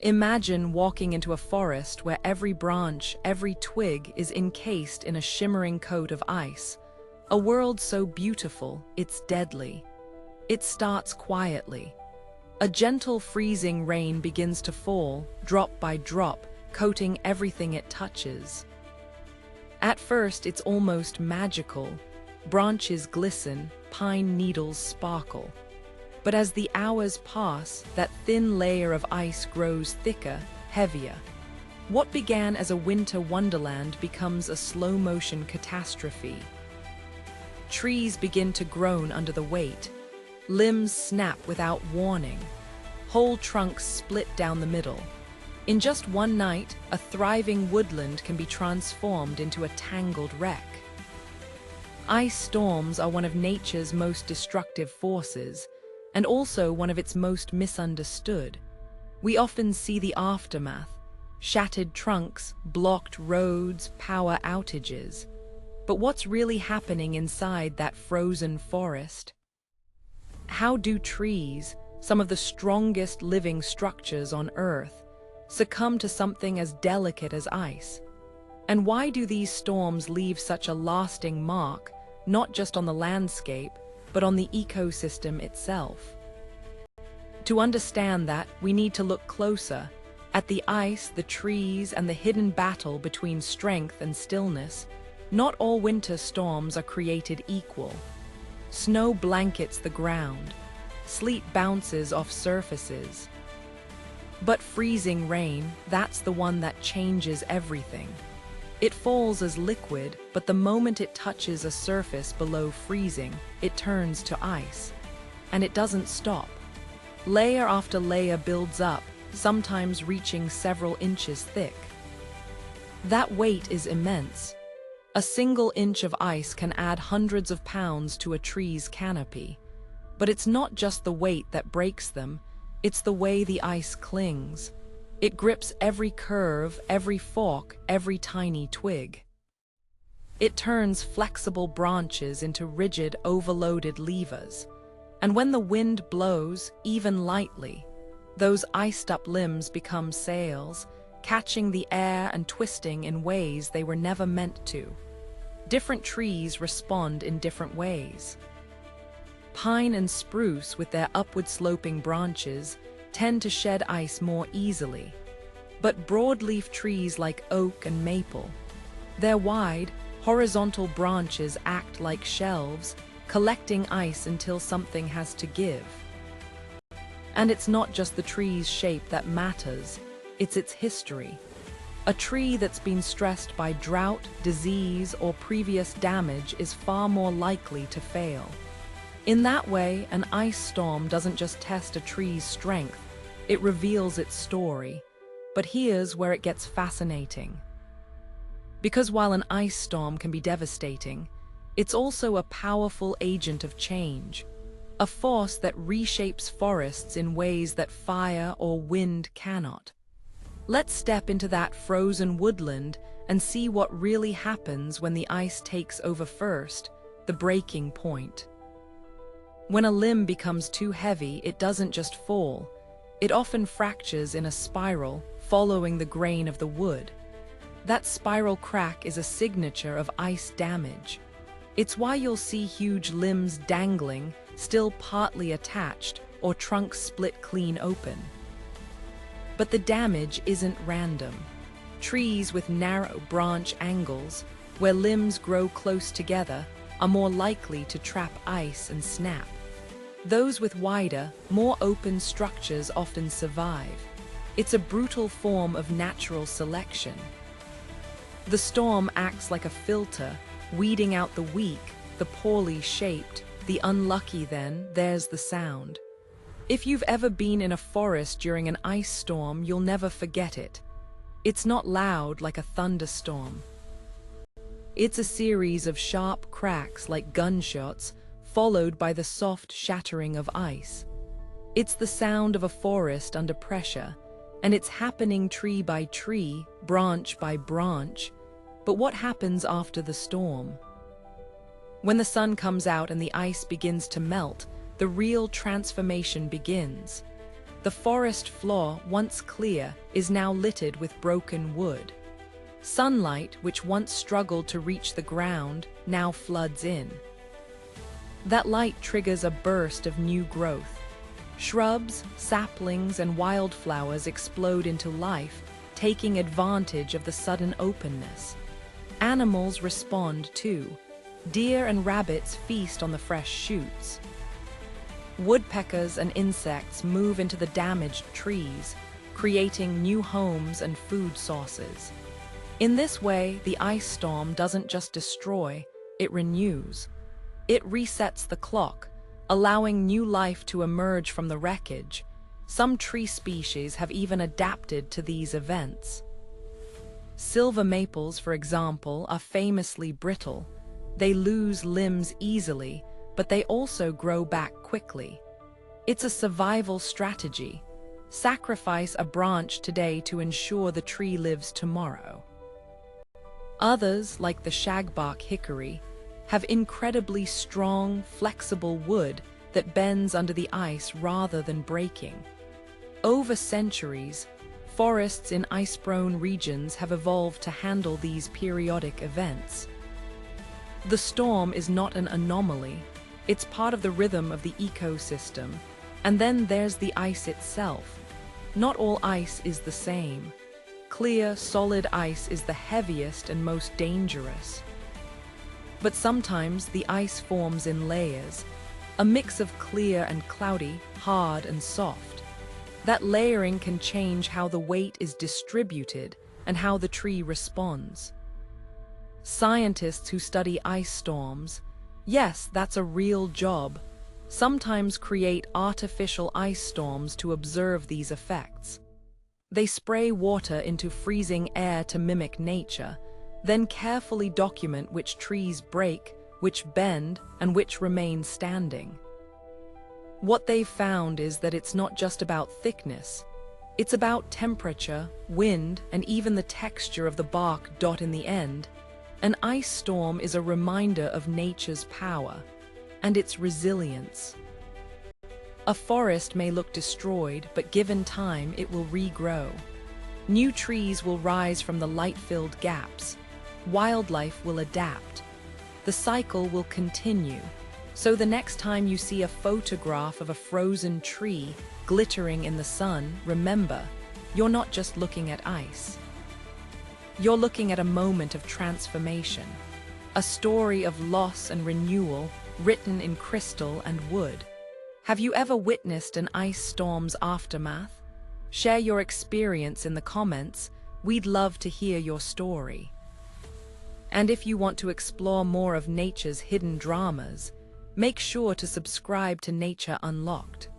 Imagine walking into a forest where every branch, every twig is encased in a shimmering coat of ice. A world so beautiful, it's deadly. It starts quietly. A gentle freezing rain begins to fall, drop by drop, coating everything it touches. At first, it's almost magical. Branches glisten, pine needles sparkle. But as the hours pass, that thin layer of ice grows thicker, heavier. What began as a winter wonderland becomes a slow-motion catastrophe. Trees begin to groan under the weight. Limbs snap without warning. Whole trunks split down the middle. In just one night, a thriving woodland can be transformed into a tangled wreck. Ice storms are one of nature's most destructive forces, and also one of its most misunderstood. We often see the aftermath: shattered trunks, blocked roads, power outages. But what's really happening inside that frozen forest? How do trees, some of the strongest living structures on Earth, succumb to something as delicate as ice? And why do these storms leave such a lasting mark, not just on the landscape, but on the ecosystem itself? To understand that, we need to look closer at the ice, the trees, and the hidden battle between strength and stillness. Not all winter storms are created equal. Snow blankets the ground. Sleet bounces off surfaces. But freezing rain, that's the one that changes everything. It falls as liquid, but the moment it touches a surface below freezing, it turns to ice. And it doesn't stop. Layer after layer builds up, sometimes reaching several inches thick. That weight is immense. A single inch of ice can add hundreds of pounds to a tree's canopy. But it's not just the weight that breaks them, it's the way the ice clings. It grips every curve, every fork, every tiny twig. It turns flexible branches into rigid, overloaded levers. And when the wind blows, even lightly, those iced-up limbs become sails, catching the air and twisting in ways they were never meant to. Different trees respond in different ways. Pine and spruce, with their upward-sloping branches, tend to shed ice more easily. But broadleaf trees like oak and maple, their wide, horizontal branches act like shelves, collecting ice until something has to give. And it's not just the tree's shape that matters, it's its history. A tree that's been stressed by drought, disease, or previous damage is far more likely to fail. In that way, an ice storm doesn't just test a tree's strength, it reveals its story. But here's where it gets fascinating. Because while an ice storm can be devastating, it's also a powerful agent of change, a force that reshapes forests in ways that fire or wind cannot. Let's step into that frozen woodland and see what really happens when the ice takes over first, the breaking point. When a limb becomes too heavy, it doesn't just fall. It often fractures in a spiral, following the grain of the wood. That spiral crack is a signature of ice damage. It's why you'll see huge limbs dangling, still partly attached, or trunks split clean open. But the damage isn't random. Trees with narrow branch angles, where limbs grow close together, are more likely to trap ice and snap. Those with wider, more open structures often survive. It's a brutal form of natural selection. The storm acts like a filter, weeding out the weak, the poorly shaped, the unlucky. Then there's the sound. If you've ever been in a forest during an ice storm, you'll never forget it. It's not loud like a thunderstorm. It's a series of sharp cracks like gunshots, followed by the soft shattering of ice. It's the sound of a forest under pressure, and it's happening tree by tree, branch by branch. But what happens after the storm? When the sun comes out and the ice begins to melt, the real transformation begins. The forest floor, once clear, is now littered with broken wood. Sunlight, which once struggled to reach the ground, now floods in. That light triggers a burst of new growth. Shrubs, saplings, and wildflowers explode into life, taking advantage of the sudden openness. Animals respond too. Deer and rabbits feast on the fresh shoots. Woodpeckers and insects move into the damaged trees, creating new homes and food sources. In this way, the ice storm doesn't just destroy, it renews. It resets the clock, allowing new life to emerge from the wreckage. Some tree species have even adapted to these events. Silver maples, for example, are famously brittle. They lose limbs easily, but they also grow back quickly. It's a survival strategy. Sacrifice a branch today to ensure the tree lives tomorrow. Others, like the shagbark hickory, have incredibly strong, flexible wood that bends under the ice rather than breaking. Over centuries, forests in ice-prone regions have evolved to handle these periodic events. The storm is not an anomaly, it's part of the rhythm of the ecosystem. And then there's the ice itself. Not all ice is the same. Clear, solid ice is the heaviest and most dangerous. But sometimes the ice forms in layers, a mix of clear and cloudy, hard and soft. That layering can change how the weight is distributed and how the tree responds. Scientists who study ice storms, yes, that's a real job, sometimes create artificial ice storms to observe these effects. They spray water into freezing air to mimic nature, then carefully document which trees break, which bend, and which remain standing. What they've found is that it's not just about thickness. It's about temperature, wind, and even the texture of the bark dot in the end. An ice storm is a reminder of nature's power and its resilience. A forest may look destroyed, but given time, it will regrow. New trees will rise from the light-filled gaps. Wildlife will adapt. The cycle will continue. So the next time you see a photograph of a frozen tree glittering in the sun, remember, you're not just looking at ice. You're looking at a moment of transformation, a story of loss and renewal written in crystal and wood. Have you ever witnessed an ice storm's aftermath? Share your experience in the comments. We'd love to hear your story. And if you want to explore more of nature's hidden dramas, make sure to subscribe to Nature Unlocked.